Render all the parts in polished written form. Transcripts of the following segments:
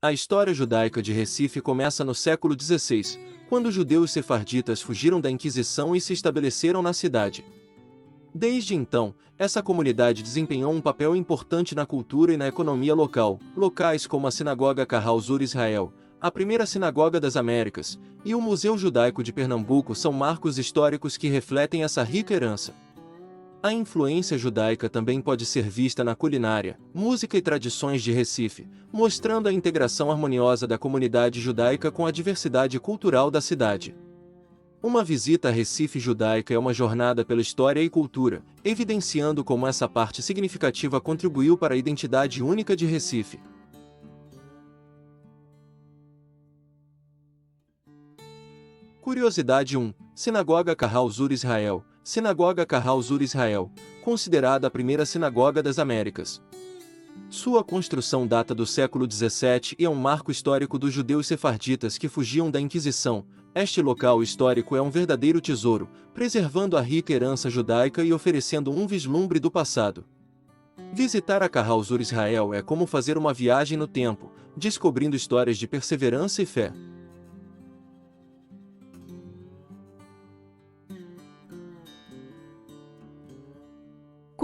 A história judaica de Recife começa no século XVI, quando os judeus sefarditas fugiram da Inquisição e se estabeleceram na cidade. Desde então, essa comunidade desempenhou um papel importante na cultura e na economia local. Locais como a Sinagoga Kahal Zur Israel, a primeira sinagoga das Américas, e o Museu Judaico de Pernambuco são marcos históricos que refletem essa rica herança. A influência judaica também pode ser vista na culinária, música e tradições de Recife, mostrando a integração harmoniosa da comunidade judaica com a diversidade cultural da cidade. Uma visita a Recife judaica é uma jornada pela história e cultura, evidenciando como essa parte significativa contribuiu para a identidade única de Recife. Curiosidade 1. Sinagoga Kahal Zur Israel. Sinagoga Kahal Zur Israel, considerada a primeira sinagoga das Américas. Sua construção data do século XVII e é um marco histórico dos judeus sefarditas que fugiam da Inquisição. Este local histórico é um verdadeiro tesouro, preservando a rica herança judaica e oferecendo um vislumbre do passado. Visitar a Kahal Zur Israel é como fazer uma viagem no tempo, descobrindo histórias de perseverança e fé.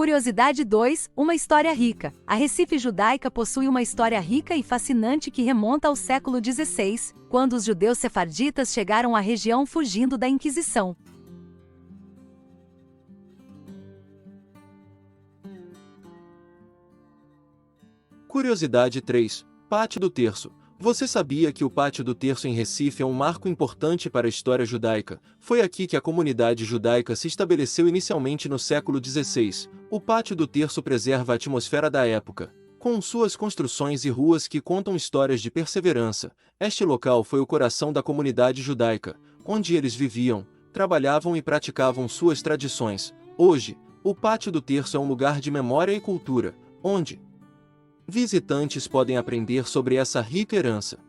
Curiosidade 2, uma história rica. A Recife judaica possui uma história rica e fascinante que remonta ao século XVI, quando os judeus sefarditas chegaram à região fugindo da Inquisição. Curiosidade 3, Pátio do Terço. Você sabia que o Pátio do Terço em Recife é um marco importante para a história judaica? Foi aqui que a comunidade judaica se estabeleceu inicialmente no século XVI. O Pátio do Terço preserva a atmosfera da época, com suas construções e ruas que contam histórias de perseverança. Este local foi o coração da comunidade judaica, onde eles viviam, trabalhavam e praticavam suas tradições. Hoje, o Pátio do Terço é um lugar de memória e cultura, onde visitantes podem aprender sobre essa rica herança.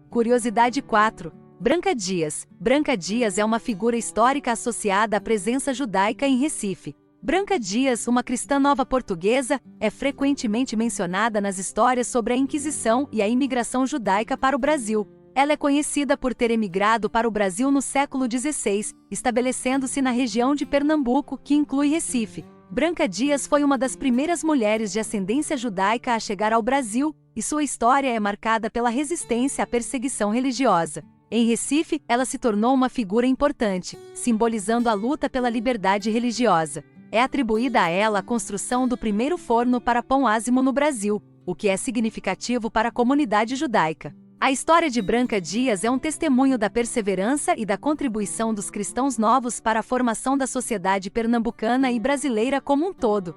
Curiosidade 4. Branca Dias. Branca Dias é uma figura histórica associada à presença judaica em Recife. Branca Dias, uma cristã nova portuguesa, é frequentemente mencionada nas histórias sobre a Inquisição e a imigração judaica para o Brasil. Ela é conhecida por ter emigrado para o Brasil no século XVI, estabelecendo-se na região de Pernambuco, que inclui Recife. Branca Dias foi uma das primeiras mulheres de ascendência judaica a chegar ao Brasil, e sua história é marcada pela resistência à perseguição religiosa. Em Recife, ela se tornou uma figura importante, simbolizando a luta pela liberdade religiosa. É atribuída a ela a construção do primeiro forno para pão ázimo no Brasil, o que é significativo para a comunidade judaica. A história de Branca Dias é um testemunho da perseverança e da contribuição dos cristãos novos para a formação da sociedade pernambucana e brasileira como um todo.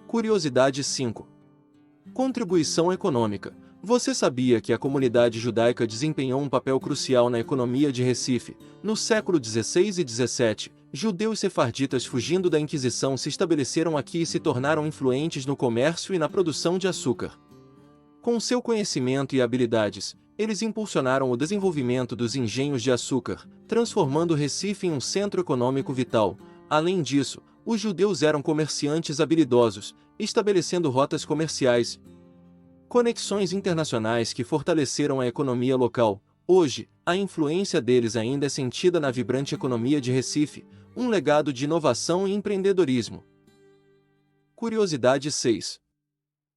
Curiosidade 5. Contribuição econômica. Você sabia que a comunidade judaica desempenhou um papel crucial na economia de Recife? No século XVI e XVII, judeus sefarditas fugindo da Inquisição se estabeleceram aqui e se tornaram influentes no comércio e na produção de açúcar. Com seu conhecimento e habilidades, eles impulsionaram o desenvolvimento dos engenhos de açúcar, transformando Recife em um centro econômico vital. Além disso, os judeus eram comerciantes habilidosos, estabelecendo rotas comerciais, conexões internacionais que fortaleceram a economia local. Hoje, a influência deles ainda é sentida na vibrante economia de Recife, um legado de inovação e empreendedorismo. Curiosidade 6.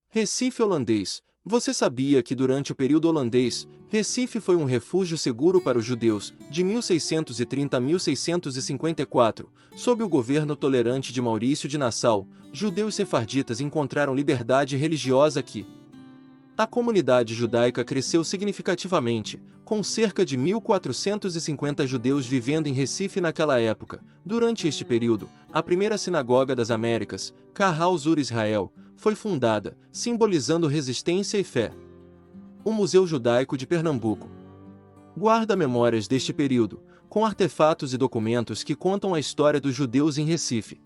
Recife holandês. Você sabia que durante o período holandês, Recife foi um refúgio seguro para os judeus, de 1630 a 1654, sob o governo tolerante de Maurício de Nassau? Judeus sefarditas encontraram liberdade religiosa aqui. A comunidade judaica cresceu significativamente, com cerca de 1.450 judeus vivendo em Recife naquela época. Durante este período, a primeira sinagoga das Américas, Kahal Zur Israel, foi fundada, simbolizando resistência e fé. O Museu Judaico de Pernambuco guarda memórias deste período, com artefatos e documentos que contam a história dos judeus em Recife.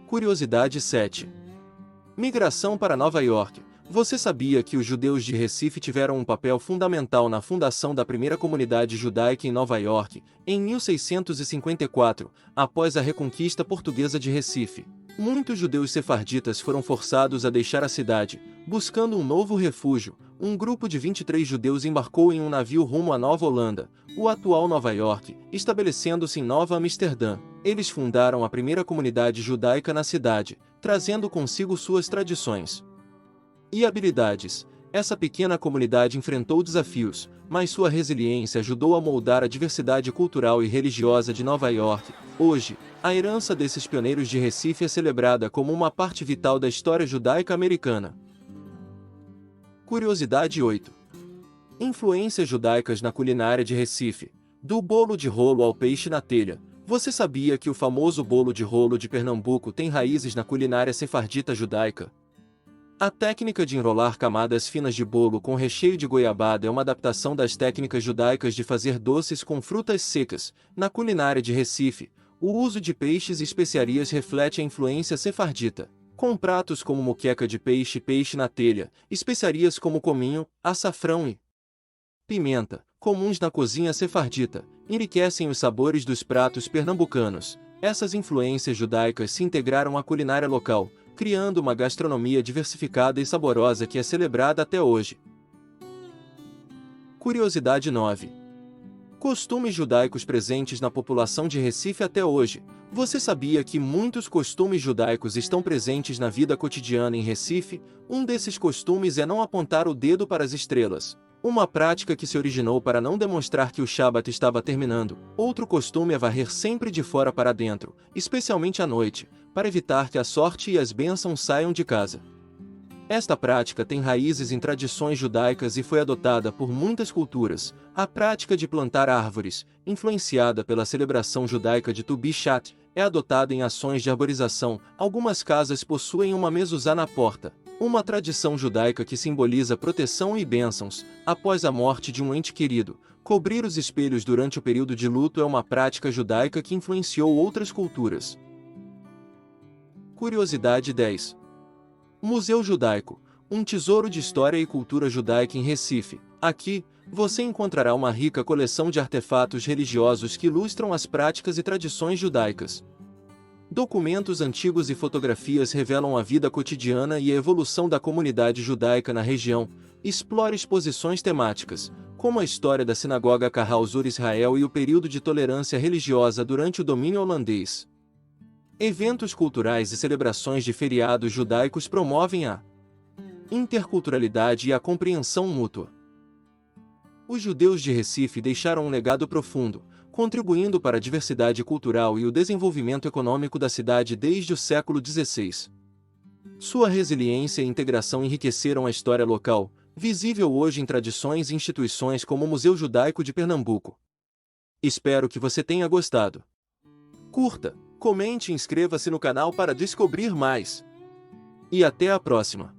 Curiosidade 7. Migração para Nova York. Você sabia que os judeus de Recife tiveram um papel fundamental na fundação da primeira comunidade judaica em Nova York, em 1654, após a reconquista portuguesa de Recife? Muitos judeus sefarditas foram forçados a deixar a cidade, Buscando um novo refúgio, um grupo de 23 judeus embarcou em um navio rumo à Nova Holanda, o atual Nova York, estabelecendo-se em Nova Amsterdã. Eles fundaram a primeira comunidade judaica na cidade, trazendo consigo suas tradições e habilidades. Essa pequena comunidade enfrentou desafios, mas sua resiliência ajudou a moldar a diversidade cultural e religiosa de Nova York. Hoje, a herança desses pioneiros de Recife é celebrada como uma parte vital da história judaica americana. Curiosidade 8. Influências judaicas na culinária de Recife. Do bolo de rolo ao peixe na telha. Você sabia que o famoso bolo de rolo de Pernambuco tem raízes na culinária sefardita judaica? A técnica de enrolar camadas finas de bolo com recheio de goiabada é uma adaptação das técnicas judaicas de fazer doces com frutas secas. Na culinária de Recife, o uso de peixes e especiarias reflete a influência sefardita. Com pratos como moqueca de peixe e peixe na telha, especiarias como cominho, açafrão e pimenta, comuns na cozinha sefardita, enriquecem os sabores dos pratos pernambucanos. Essas influências judaicas se integraram à culinária local, criando uma gastronomia diversificada e saborosa que é celebrada até hoje. Curiosidade 9. Costumes judaicos presentes na população de Recife até hoje. Você sabia que muitos costumes judaicos estão presentes na vida cotidiana em Recife? Um desses costumes é não apontar o dedo para as estrelas, uma prática que se originou para não demonstrar que o Shabat estava terminando. Outro costume é varrer sempre de fora para dentro, especialmente à noite, para evitar que a sorte e as bênçãos saiam de casa. Esta prática tem raízes em tradições judaicas e foi adotada por muitas culturas. A prática de plantar árvores, influenciada pela celebração judaica de Tu Bishat, é adotada em ações de arborização. Algumas casas possuem uma mezuzá na porta, uma tradição judaica que simboliza proteção e bênçãos. Após a morte de um ente querido, cobrir os espelhos durante o período de luto é uma prática judaica que influenciou outras culturas. Curiosidade 10. Museu Judaico, um tesouro de história e cultura judaica em Recife. Aqui, você encontrará uma rica coleção de artefatos religiosos que ilustram as práticas e tradições judaicas. Documentos antigos e fotografias revelam a vida cotidiana e a evolução da comunidade judaica na região. Explore exposições temáticas, como a história da sinagoga Kahal Zur Israel e o período de tolerância religiosa durante o domínio holandês. Eventos culturais e celebrações de feriados judaicos promovem a interculturalidade e a compreensão mútua. Os judeus de Recife deixaram um legado profundo, contribuindo para a diversidade cultural e o desenvolvimento econômico da cidade desde o século XVI. Sua resiliência e integração enriqueceram a história local, visível hoje em tradições e instituições como o Museu Judaico de Pernambuco. Espero que você tenha gostado. Curta, comente e inscreva-se no canal para descobrir mais. E até a próxima!